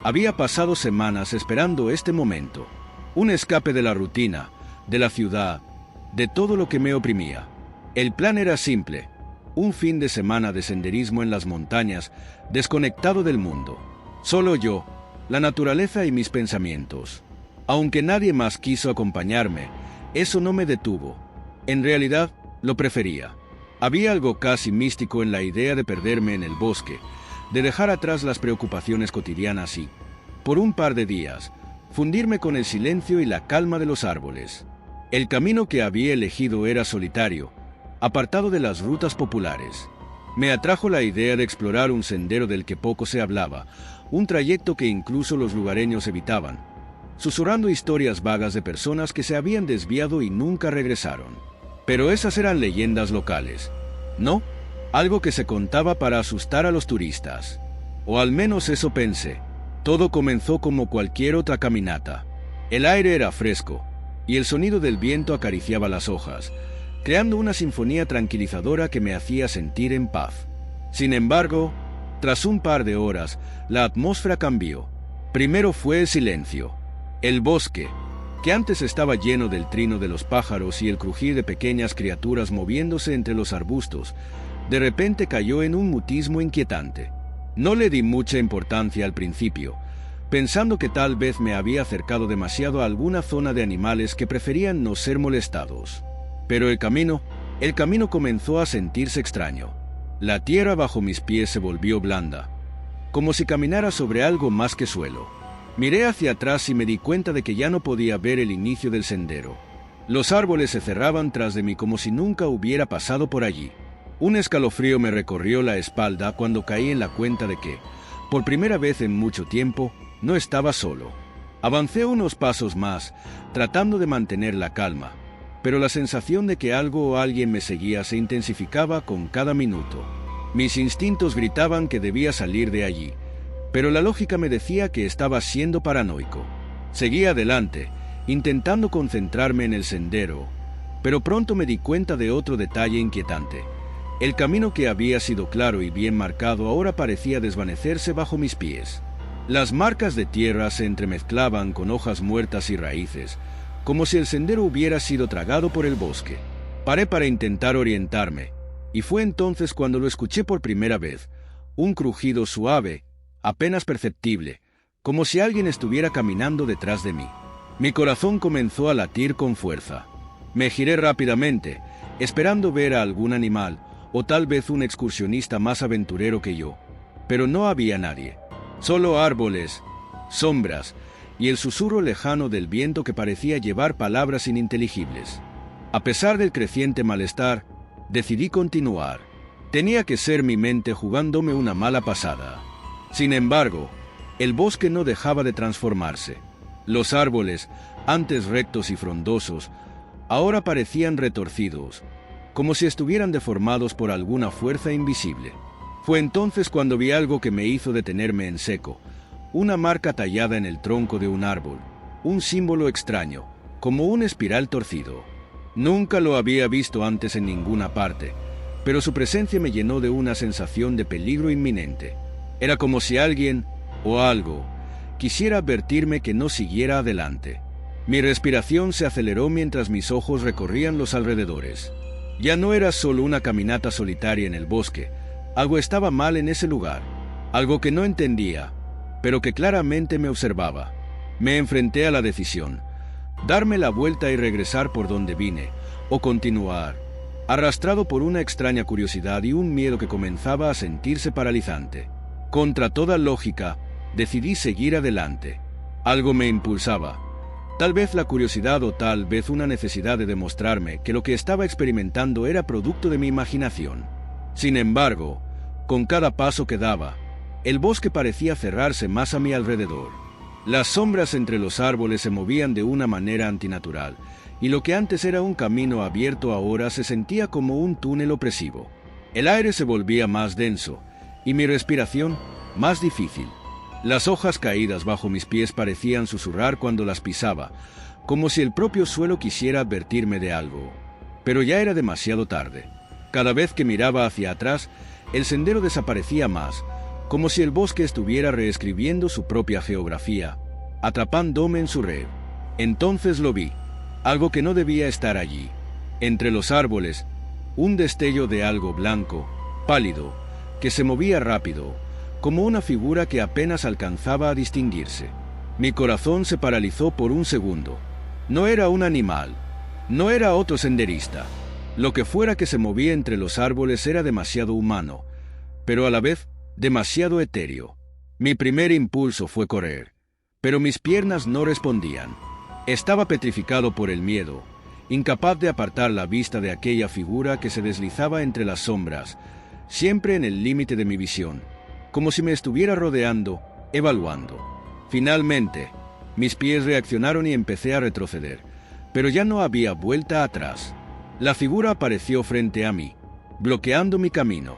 Había pasado semanas esperando este momento, un escape de la rutina, de la ciudad, de todo lo que me oprimía. El plan era simple, un fin de semana de senderismo en las montañas, desconectado del mundo. Solo yo, la naturaleza y mis pensamientos. Aunque nadie más quiso acompañarme, eso no me detuvo. En realidad, lo prefería. Había algo casi místico en la idea de perderme en el bosque, de dejar atrás las preocupaciones cotidianas y, por un par de días, fundirme con el silencio y la calma de los árboles. El camino que había elegido era solitario, apartado de las rutas populares. Me atrajo la idea de explorar un sendero del que poco se hablaba, un trayecto que incluso los lugareños evitaban, susurrando historias vagas de personas que se habían desviado y nunca regresaron. Pero esas eran leyendas locales, ¿no? Algo que se contaba para asustar a los turistas. O al menos eso pensé. Todo comenzó como cualquier otra caminata. El aire era fresco, y el sonido del viento acariciaba las hojas, creando una sinfonía tranquilizadora que me hacía sentir en paz. Sin embargo, tras un par de horas, la atmósfera cambió. Primero fue el silencio. El bosque, que antes estaba lleno del trino de los pájaros y el crujir de pequeñas criaturas moviéndose entre los arbustos, de repente cayó en un mutismo inquietante. No le di mucha importancia al principio, pensando que tal vez me había acercado demasiado a alguna zona de animales que preferían no ser molestados. Pero el camino comenzó a sentirse extraño. La tierra bajo mis pies se volvió blanda, como si caminara sobre algo más que suelo. Miré hacia atrás y me di cuenta de que ya no podía ver el inicio del sendero. Los árboles se cerraban tras de mí como si nunca hubiera pasado por allí. Un escalofrío me recorrió la espalda cuando caí en la cuenta de que, por primera vez en mucho tiempo, no estaba solo. Avancé unos pasos más, tratando de mantener la calma, pero la sensación de que algo o alguien me seguía se intensificaba con cada minuto. Mis instintos gritaban que debía salir de allí, pero la lógica me decía que estaba siendo paranoico. Seguí adelante, intentando concentrarme en el sendero, pero pronto me di cuenta de otro detalle inquietante. El camino que había sido claro y bien marcado ahora parecía desvanecerse bajo mis pies. Las marcas de tierra se entremezclaban con hojas muertas y raíces, como si el sendero hubiera sido tragado por el bosque. Paré para intentar orientarme, y fue entonces cuando lo escuché por primera vez, un crujido suave, apenas perceptible, como si alguien estuviera caminando detrás de mí. Mi corazón comenzó a latir con fuerza. Me giré rápidamente, esperando ver a algún animal, o tal vez un excursionista más aventurero que yo, pero no había nadie. Solo árboles, sombras, y el susurro lejano del viento que parecía llevar palabras ininteligibles. A pesar del creciente malestar, decidí continuar. Tenía que ser mi mente jugándome una mala pasada. Sin embargo, el bosque no dejaba de transformarse. Los árboles, antes rectos y frondosos, ahora parecían retorcidos, como si estuvieran deformados por alguna fuerza invisible. Fue entonces cuando vi algo que me hizo detenerme en seco, una marca tallada en el tronco de un árbol, un símbolo extraño, como un espiral torcido. Nunca lo había visto antes en ninguna parte, pero su presencia me llenó de una sensación de peligro inminente. Era como si alguien, o algo, quisiera advertirme que no siguiera adelante. Mi respiración se aceleró mientras mis ojos recorrían los alrededores. Ya no era solo una caminata solitaria en el bosque, algo estaba mal en ese lugar, algo que no entendía, pero que claramente me observaba. Me enfrenté a la decisión, darme la vuelta y regresar por donde vine, o continuar, arrastrado por una extraña curiosidad y un miedo que comenzaba a sentirse paralizante. Contra toda lógica, decidí seguir adelante. Algo me impulsaba, tal vez la curiosidad o tal vez una necesidad de demostrarme que lo que estaba experimentando era producto de mi imaginación. Sin embargo, con cada paso que daba, el bosque parecía cerrarse más a mi alrededor. Las sombras entre los árboles se movían de una manera antinatural, y lo que antes era un camino abierto ahora se sentía como un túnel opresivo. El aire se volvía más denso, y mi respiración más difícil. Las hojas caídas bajo mis pies parecían susurrar cuando las pisaba, como si el propio suelo quisiera advertirme de algo. Pero ya era demasiado tarde. Cada vez que miraba hacia atrás, el sendero desaparecía más, como si el bosque estuviera reescribiendo su propia geografía, atrapándome en su red. Entonces lo vi, algo que no debía estar allí. Entre los árboles, un destello de algo blanco, pálido, que se movía rápido, como una figura que apenas alcanzaba a distinguirse. Mi corazón se paralizó por un segundo. No era un animal, no era otro senderista. Lo que fuera que se movía entre los árboles era demasiado humano, pero a la vez demasiado etéreo. Mi primer impulso fue correr, pero mis piernas no respondían. Estaba petrificado por el miedo, incapaz de apartar la vista de aquella figura que se deslizaba entre las sombras, siempre en el límite de mi visión, como si me estuviera rodeando, evaluando. Finalmente, mis pies reaccionaron y empecé a retroceder, pero ya no había vuelta atrás. La figura apareció frente a mí, bloqueando mi camino.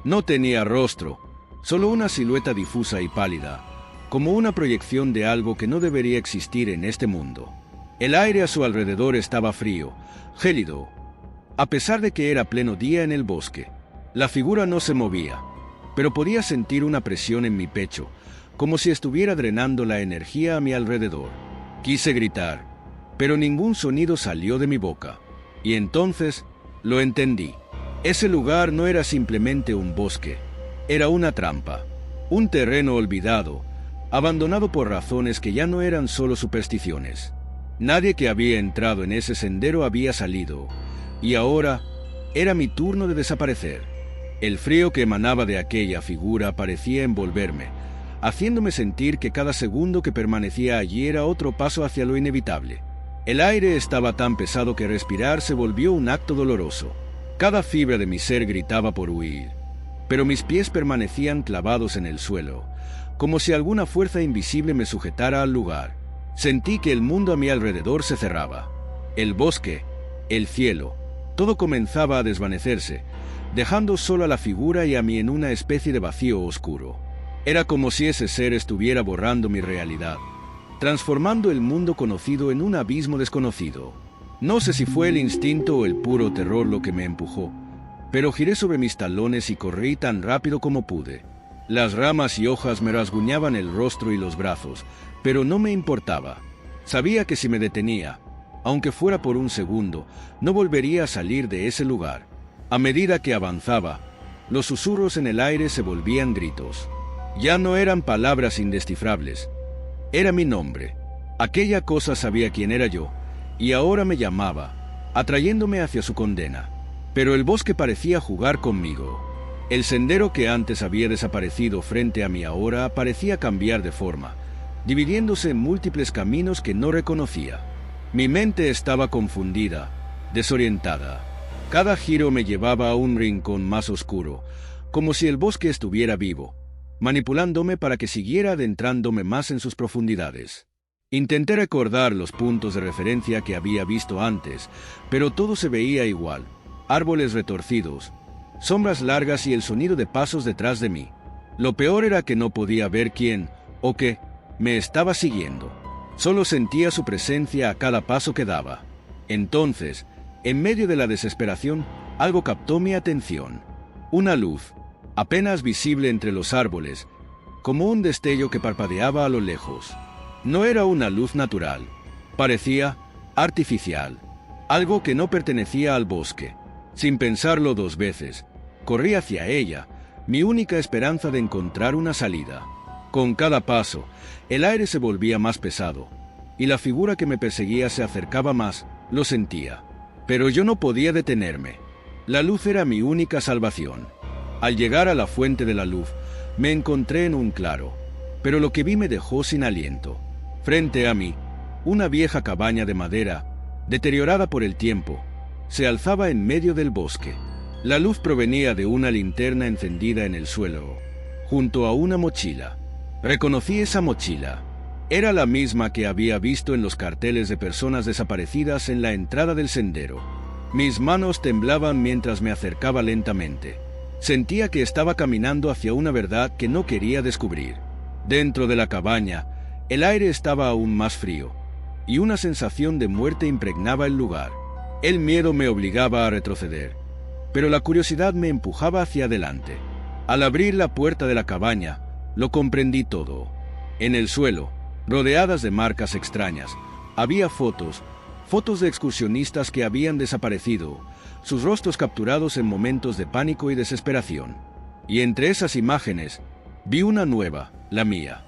No tenía rostro, solo una silueta difusa y pálida, como una proyección de algo que no debería existir en este mundo. El aire a su alrededor estaba frío, gélido. A pesar de que era pleno día en el bosque, la figura no se movía, pero podía sentir una presión en mi pecho, como si estuviera drenando la energía a mi alrededor. Quise gritar, pero ningún sonido salió de mi boca. Y entonces lo entendí. Ese lugar no era simplemente un bosque, era una trampa, un terreno olvidado, abandonado por razones que ya no eran solo supersticiones. Nadie que había entrado en ese sendero había salido, y ahora era mi turno de desaparecer. El frío que emanaba de aquella figura parecía envolverme, haciéndome sentir que cada segundo que permanecía allí era otro paso hacia lo inevitable. El aire estaba tan pesado que respirar se volvió un acto doloroso. Cada fibra de mi ser gritaba por huir, pero mis pies permanecían clavados en el suelo, como si alguna fuerza invisible me sujetara al lugar. Sentí que el mundo a mi alrededor se cerraba. El bosque, el cielo, todo comenzaba a desvanecerse, dejando solo a la figura y a mí en una especie de vacío oscuro. Era como si ese ser estuviera borrando mi realidad, transformando el mundo conocido en un abismo desconocido. No sé si fue el instinto o el puro terror lo que me empujó, pero giré sobre mis talones y corrí tan rápido como pude. Las ramas y hojas me rasguñaban el rostro y los brazos, pero no me importaba. Sabía que si me detenía, aunque fuera por un segundo, no volvería a salir de ese lugar. A medida que avanzaba, los susurros en el aire se volvían gritos. Ya no eran palabras indescifrables. Era mi nombre. Aquella cosa sabía quién era yo, y ahora me llamaba, atrayéndome hacia su condena. Pero el bosque parecía jugar conmigo. El sendero que antes había desaparecido frente a mí ahora parecía cambiar de forma, dividiéndose en múltiples caminos que no reconocía. Mi mente estaba confundida, desorientada. Cada giro me llevaba a un rincón más oscuro, como si el bosque estuviera vivo, manipulándome para que siguiera adentrándome más en sus profundidades. Intenté recordar los puntos de referencia que había visto antes, pero todo se veía igual: árboles retorcidos, sombras largas y el sonido de pasos detrás de mí. Lo peor era que no podía ver quién o qué me estaba siguiendo. Solo sentía su presencia a cada paso que daba. Entonces, en medio de la desesperación, algo captó mi atención. Una luz, apenas visible entre los árboles, como un destello que parpadeaba a lo lejos. No era una luz natural, parecía artificial, algo que no pertenecía al bosque. Sin pensarlo dos veces, corrí hacia ella, mi única esperanza de encontrar una salida. Con cada paso, el aire se volvía más pesado, y la figura que me perseguía se acercaba más, lo sentía. Pero yo no podía detenerme. La luz era mi única salvación. Al llegar a la fuente de la luz, me encontré en un claro, pero lo que vi me dejó sin aliento. Frente a mí, una vieja cabaña de madera, deteriorada por el tiempo, se alzaba en medio del bosque. La luz provenía de una linterna encendida en el suelo, junto a una mochila. Reconocí esa mochila. Era la misma que había visto en los carteles de personas desaparecidas en la entrada del sendero. Mis manos temblaban mientras me acercaba lentamente. Sentía que estaba caminando hacia una verdad que no quería descubrir. Dentro de la cabaña, el aire estaba aún más frío, y una sensación de muerte impregnaba el lugar. El miedo me obligaba a retroceder, pero la curiosidad me empujaba hacia adelante. Al abrir la puerta de la cabaña, lo comprendí todo. En el suelo, rodeadas de marcas extrañas, había fotos de excursionistas que habían desaparecido, sus rostros capturados en momentos de pánico y desesperación. Y entre esas imágenes, vi una nueva, la mía.